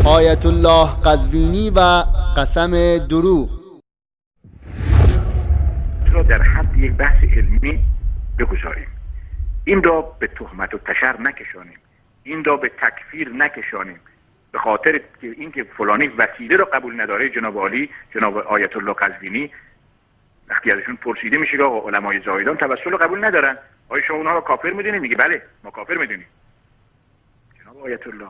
آیت الله قزوینی و قسم دروغ را در حد یک بحث علمی بگذاریم، این را به تهمت و تشر نکشانیم، این را به تکفیر نکشانیم به خاطر اینکه فلانی وسیله را قبول نداره. جناب عالی، جناب آیت الله قزوینی وقتی ازشون پرسیده میشه که آقا علمای زاهدان توسل رو قبول ندارن، آیا شما اونها رو کافر میدونید؟ میگه بله ما کافر میدونیم. جناب آیت الله،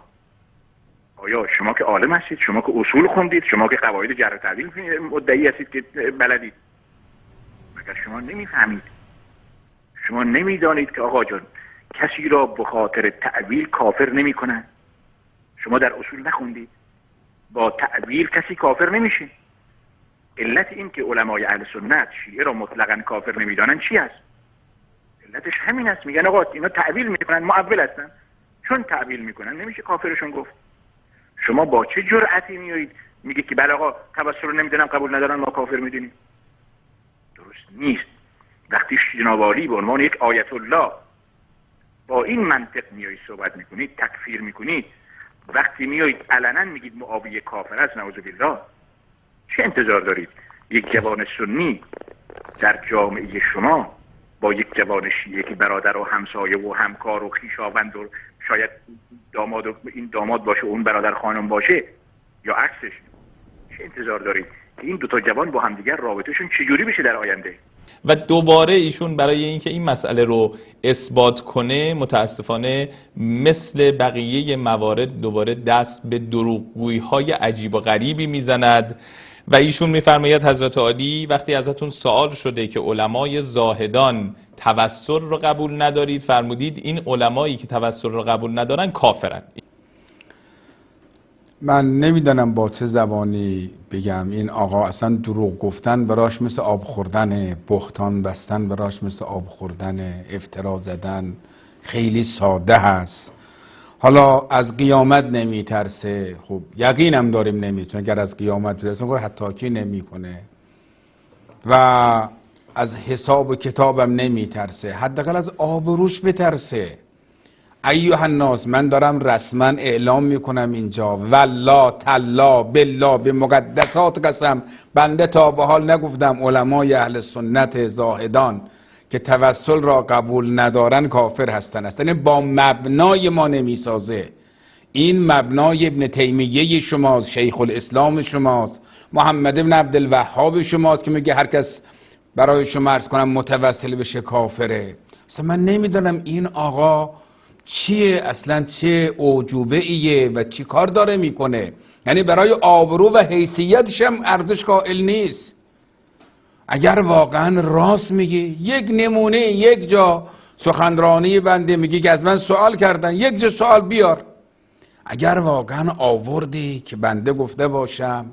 آیا شما که عالم هستید، شما که اصول خوندید، شما که قواعد جرح و تعدیل مدعی هستید که بلدید، مگر شما نمیفهمید؟ شما نمیدانید که آقا جان کسی را به خاطر تعویل کافر نمیکنن؟ شما در اصول نخوندید؟ با تعویل کسی کافر نمیشه. علت این که علمای اهل سنت شیعه را مطلقاً کافر نمیدانن چی است؟ علتش همین است، میگن آقا اینا تعویل میکنن، معول هستن، چون تعویل میکنن نمیشه کافرشون گفت. شما با چه جرأتی میایید میگه که بله آقا توسل رو نمیدونم قبول ندارن ما کافر میدونیم؟ درست نیست. وقتی جناب عالی به عنوان یک آیت الله با این منطق میایید صحبت میکنید، تکفیر میکنید، وقتی میایید علنا میگید معاویه کافر است، نعوذ بالله، چه انتظار دارید یک جوان سنی در جامعه شما با یک جوان شیعه که برادر و همسایه و همکار و خویشاوند و شاید داماد و این داماد باشه و اون برادر خانم باشه یا عکسش، چه انتظار دارید که این دوتا جوان با همدیگر رابطهشون چجوری بشه در آینده؟ و دوباره ایشون برای اینکه این مسئله رو اثبات کنه متاسفانه مثل بقیه موارد دوباره دست به دروغگویی‌های عجیب و غریبی میزند و ایشون میفرماید حضرت عالی وقتی ازتون سوال شده که علمای زاهدان توسل رو قبول ندارید، فرمودید این علمایی که توسل رو قبول ندارن کافرن. من نمیدانم با چه زبانی بگم، این آقا اصلا دروغ گفتن براش مثل آب خوردن، بهتان بستن براش مثل آب خوردن، افترا زدن خیلی ساده هست. حالا از قیامت نمیترسه، خب یقینم داریم نمیتونه، اگر از قیامت بترسه مگر حتاکی نمیکنه و از حساب و کتابم نمیترسه، حداقل از آبروش بترسه. ایها الناس، من دارم رسما اعلام میکنم اینجا، والله تالله بالله به مقدسات قسم، بنده تا به حال نگفتم علمای اهل سنت زاهدان که توسل را قبول ندارن کافر هستن. یعنی با مبنای ما نمیسازه. این مبنای ابن تیمیه شماست، شیخ الاسلام شماست، محمد ابن عبدالوهاب شماست که میگه هر کس برای شما عرض کنم متوسل بشه کافره. اصلا من نمیدونم این آقا چیه اصلا، چه اعجوبه ایه و چی کار داره میکنه. یعنی برای آبرو و حیثیتش هم ارزش قائل نیست. اگر واقعا راست میگه، یک نمونه یک جا سخنرانی بنده میگه که از من سوال کردن، یک جا سوال بیار. اگر واقعا آوردی که بنده گفته باشم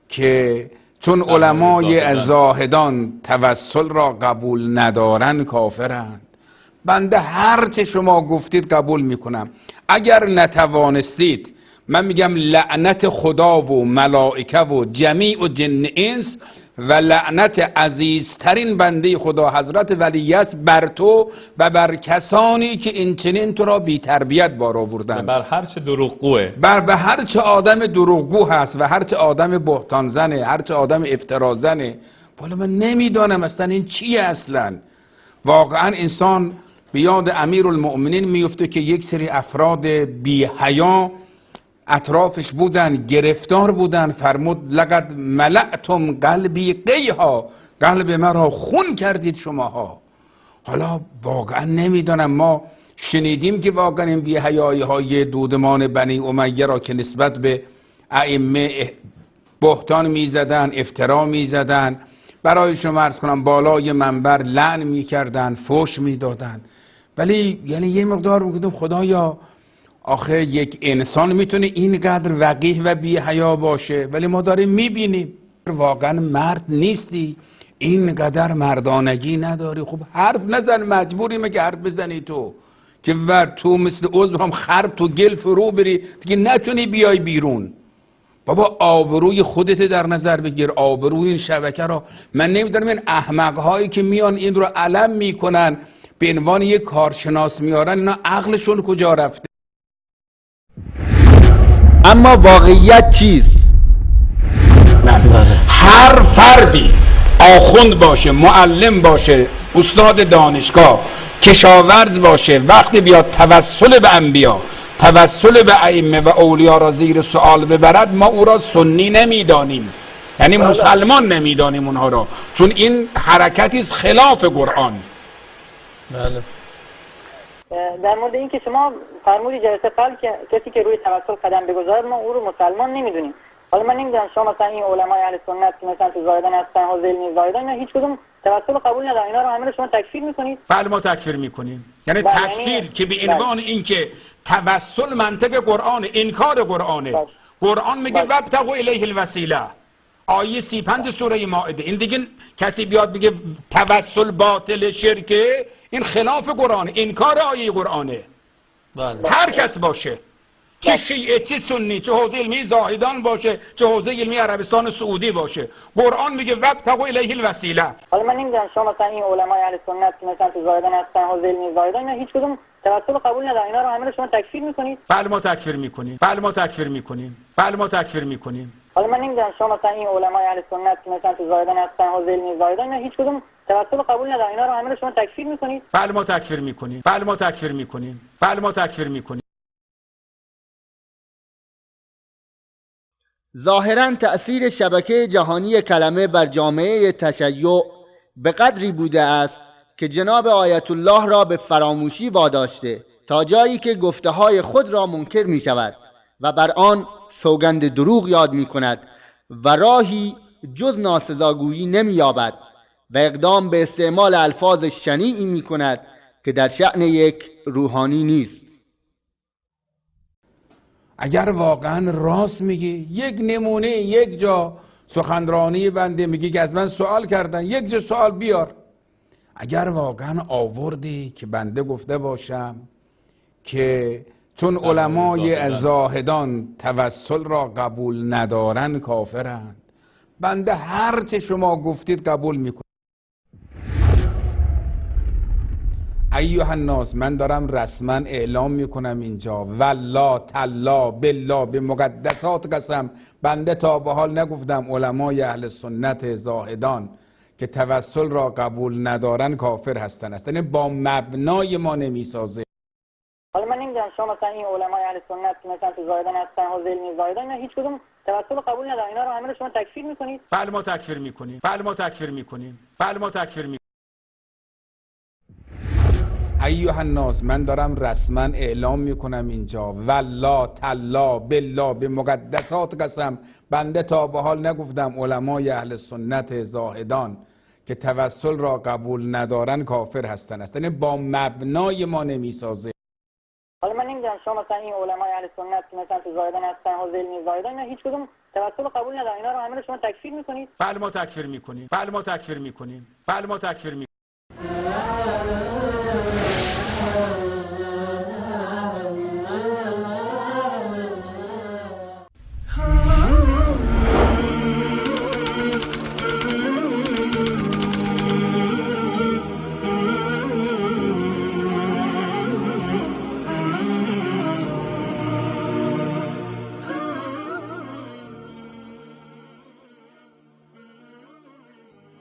که چون علمای زاهدان توسل را قبول ندارن کافرند، بنده هر چه شما گفتید قبول میکنم. اگر نتوانستید، من میگم لعنت خدا و ملائکه و جمیع و جن انس و لعنت عزیزترین بنده خدا حضرت ولی است بر تو و بر کسانی که این چنین تو را بی تربیت بار آوردن، بر هر چه دروغگوه، به هر چه آدم دروغگو هست و هر چه آدم بهتان زنه، هر چه آدم افترا زنه. والا من نمیدانم اصلا این چیه اصلا. واقعا انسان به یاد امیرالمؤمنین میفته که یک سری افراد بی حیا اطرافش بودن، گرفتار بودن، فرمود لقد ملأتم قلبی قیها، قلب مرا خون کردید شماها. حالا واقعا نمیدانم، ما شنیدیم که واقعا این بی حیایی های دودمان بنی امیه را که نسبت به ائمه بهتان میزدن، افترا میزدن، برای شما عرض کنم بالای منبر لعن میکردن، فحش میدادن. ولی یعنی یه مقدار میگفتم خدایا آخه یک انسان میتونه اینقدر وقیح و بی حیا باشه؟ ولی ما داریم میبینیم واقعا مرد نیستی، اینقدر مردانگی نداری. خب حرف نزن، مجبوری مگه حرف بزنی تو که و تو مثل عضو هم خر تو گل فرو بری دیگه نتونی بیای بیرون. بابا آبروی خودت در نظر بگیر، آبروی این شبکه را. من نمیدونم این احمق هایی که میان این رو علم میکنن به عنوان یک کارشناس میارن، اینا عقلشون کجا رفته؟ اما واقعیت چیست؟ هر فردی آخوند باشه، معلم باشه، استاد دانشگاه، کشاورز باشه، وقتی بیاد توسل به انبیا، توسل به ائمه و اولیا را زیر سوال ببرد، ما او را سنی نمیدانیم، یعنی مسلمان نمیدانیم اونها را، چون این حرکتی است خلاف قرآن. بله. در مورد این که شما فرمودید جلسه قبل که کسی که روی توسل قدم بگذارد ما او رو مسلمان نمیدونیم. حالا من نمیدونم شما مثلا این علمای اهل سنت که مثلا تو زاهدان هستن، حاضر نیست زاهدان، هیچ کدوم توسل قبول ندارن، اینا رو همه رو شما تکفیر میکنید؟ بله ما تکفیر میکنیم. یعنی تکفیر که به عنوان این که توسل منطق قرآن، انکار قرآنه. قرآن میگه وابتغوا الیه الوسیله، آیه 35 سوره مائده. این دیگه کسی بیاد بگه توسل باطل شرکه، این خلاف قرآن، انکار آیه قرآنه. بله. هر کس باشه، چه شیعه، چه سنی، چه حوزه علمی زاهدان باشه، چه حوزه علمی عربستان سعودی باشه، قرآن میگه وابتغوا الیه الوسیله. حالا من نمیدونم شما مثلا این علمای اهل سنت که مثلا تو زاهدان هستن، حوزه علمی زاهدان، هیچ کدوم توسل قبول ندارن، اینا رو همه رو شما تکفیر میکنید؟ بله ما تکفیر میکنیم. بله ما تکفیر میکنیم. بله ما تکفیر میکنیم. حالا من نمیدونم شما مثلا این علمای اهل سنت که مثلا تو زاهدان هستن، حوزه علمی زاهدان، هیچ کدوم توسل قبول ندارن، اینا رو همه رو شما تکفیر میکنید؟ بله ما تکفیر میکنیم. بله ما تکفیر میکنیم. بله ما تکفیر میکنیم. ظاهراً تأثیر شبکه جهانی کلمه بر جامعه تشیع به قدری بوده است که جناب آیت الله را به فراموشی واداشته تا جایی که گفته‌های خود را منکر می شود و بر آن سوگند دروغ یاد می کند و راهی جز ناسزاگویی نمی یابد و اقدام به استعمال الفاظ شنیعی می کند که در شأن یک روحانی نیست. اگر واقعا راست میگی، یک نمونه، یک جا سخنرانی بنده میگی که از من سوال کردن، یک جا سوال بیار. اگر واقعا آوردی که بنده گفته باشم که چون علمای زاهدان توسل را قبول ندارن کافرند، بنده هر چه شما گفتید قبول میکنم. ایها الناس، من دارم رسما اعلام میکنم اینجا، والله تالله بالله به مقدسات قسم، بنده تا به حال نگفتم علمای اهل سنت زاهدان که توسل را قبول ندارن کافر هستن، یعنی با مبنای ما نمیسازه. حالا من نمیدونم شما مثلا این علمای اهل سنت که مثلا تو زاهدان هستن، حوزه علمی زاهدان، هیچ کدوم توسل قبول ندارن، اینا رو همه رو شما تکفیر میکنید؟ بله ما تکفیر میکنیم. بله ما تکفیر میکنیم. بله ما تکفیر میکنیم. ایها الناس، من دارم رسما اعلام میکنم اینجا، والله تالله بالله به مقدسات قسم، بنده تا به حال نگفتم علمای اهل سنت زاهدان که توسل را قبول ندارن کافر هستن، یعنی با مبنای ما نمیسازه. حالا من نمیدونم شما مثلا این علمای اهل سنت که مثلا تو زاهدان هستن، حوزه علمی زاهدان، هیچ کدوم توسل قبول ندارن، اینا رو همه رو شما تکفیر میکنید؟ بله ما تکفیر میکنیم. بله ما تکفیر میکنیم. بله ما تکفیر میکنیم.